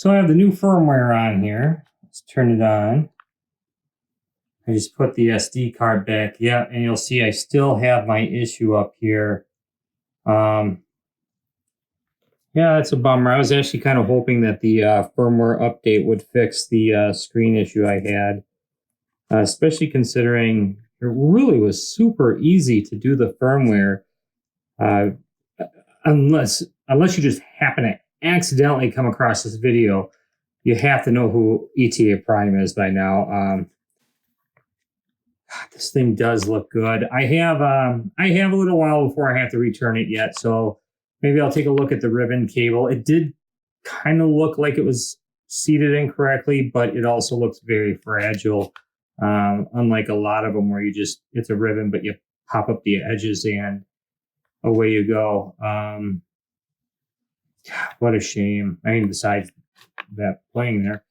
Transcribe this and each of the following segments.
So I have the new firmware on here. Let's turn it on. I just put the SD card back. Yeah, and you'll see I still have my issue up here. Yeah, that's a bummer. I was actually kind of hoping that the firmware update would fix the screen issue I had, especially considering it really was super easy to do the firmware, unless you just happen to accidentally come across this video. You have to know who ETA Prime is by now. This thing does look good. I have a little while before I have to return it yet, so maybe I'll take a look at the ribbon cable. It did kind of look like it was seated incorrectly, but it also looks very fragile. Unlike a lot of them where it's a ribbon, but you pop up the edges and away you go. What a shame. I mean, besides that playing there.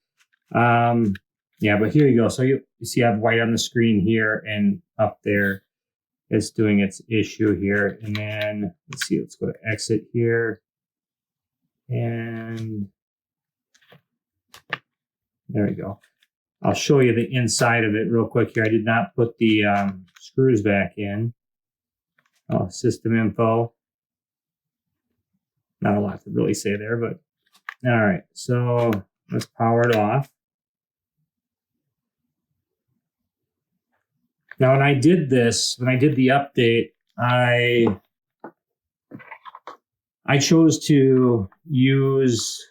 Yeah, but here you go. So you see I have white on the screen here, and up there it's doing its issue here. And then let's go to exit here. And there we go. I'll show you the inside of it real quick here. I did not put the screws back in. Oh, system info. Not a lot to really say there, but all right. So let's power it off. Now, when I did the update, I chose to use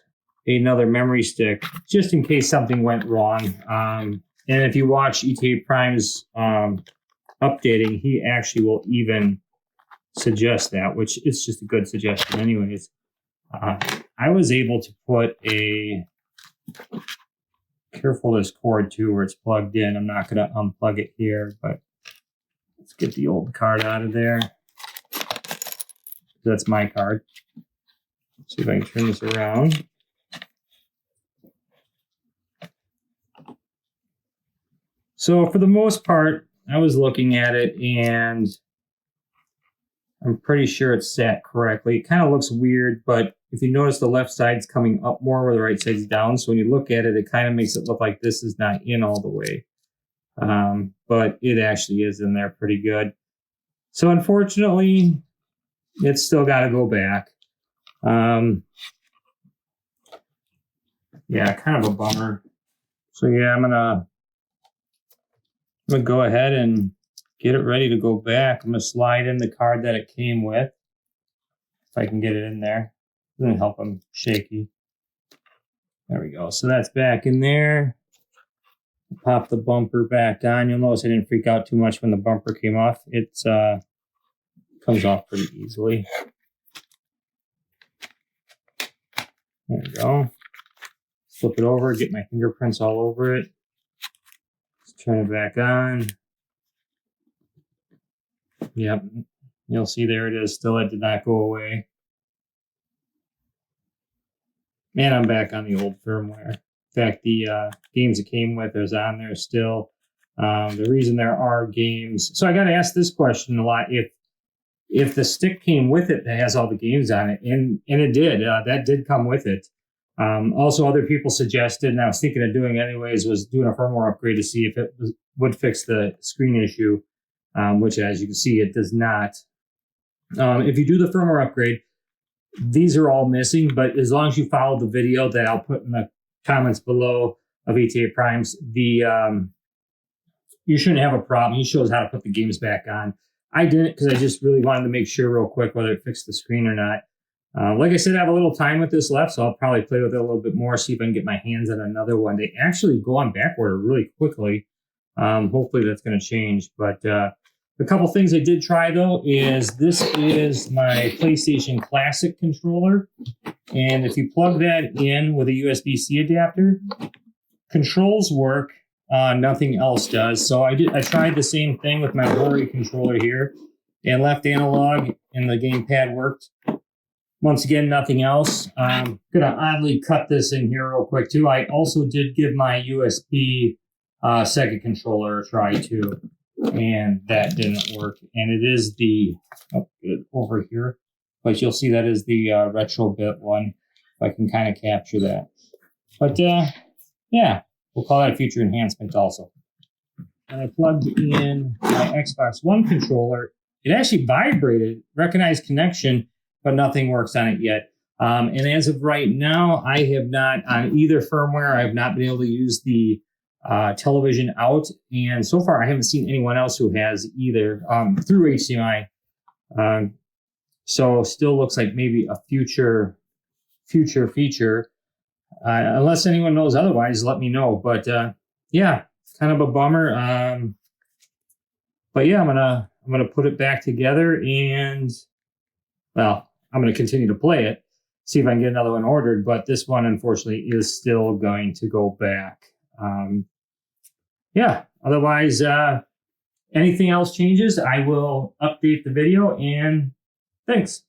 another memory stick just in case something went wrong. And if you watch ETA Primes updating, he actually will even suggest that, which is just a good suggestion anyways. I was able to put careful this cord too where it's plugged in. I'm not going to unplug it here, but let's get the old card out of there. That's my card. Let's see if I can turn this around. So for the most part, I was looking at it and I'm pretty sure it's set correctly. It kind of looks weird, but if you notice the left side's coming up more where the right side's down. So when you look at it, it kind of makes it look like this is not in all the way. But it actually is in there pretty good. So unfortunately, it's still got to go back. Yeah, kind of a bummer. So yeah, I'm gonna go ahead and get it ready to go back. I'm gonna slide in the card that it came with. If I can get it in there. Doesn't help I'm shaky. There we go. So that's back in there. Pop the bumper back on. You'll notice I didn't freak out too much when the bumper came off. It comes off pretty easily. There we go. Flip it over, get my fingerprints all over it. Let's turn it back on. Yep. You'll see there it is. Still, it did not go away. And I'm back on the old firmware. In fact, the games it came with is on there still. The reason there are games... So I got to ask this question a lot. If the stick came with it that has all the games on it, and it did, that did come with it. Also, other people suggested, and I was thinking of doing anyways, was doing a firmware upgrade to see if it would fix the screen issue, which, as you can see, it does not. If you do the firmware upgrade, these are all missing, but as long as you follow the video that I'll put in the comments below of ETA Primes, you shouldn't have a problem. He shows how to put the games back on. I didn't because I just really wanted to make sure real quick whether it fixed the screen or not. Like I said, I have a little time with this left, so I'll probably play with it a little bit more, see if I can get my hands on another one. They actually go on backorder really quickly. Hopefully that's going to change, but a couple things I did try, though, is this is my PlayStation Classic controller. And if you plug that in with a USB-C adapter, controls work, nothing else does. So I tried the same thing with my Rory controller here. And left analog and the gamepad worked. Once again, nothing else. I'm going to oddly cut this in here real quick, too. I also did give my USB second controller a try, too. And that didn't work. And it is over here. But you'll see that is the retro bit one. If I can kind of capture that. But yeah, we'll call that a future enhancement also. And I plugged in my Xbox One controller. It actually vibrated, recognized connection, but nothing works on it yet. And as of right now, I have not, on either firmware, I have not been able to use the television out. And so far, I haven't seen anyone else who has either through HDMI. So still looks like maybe a future feature. Unless anyone knows otherwise, let me know. But yeah, kind of a bummer. But yeah, I'm gonna put it back together, and well, I'm gonna continue to play it, see if I can get another one ordered. But this one, unfortunately, is still going to go back. Yeah. Otherwise, anything else changes, I will update the video. And thanks.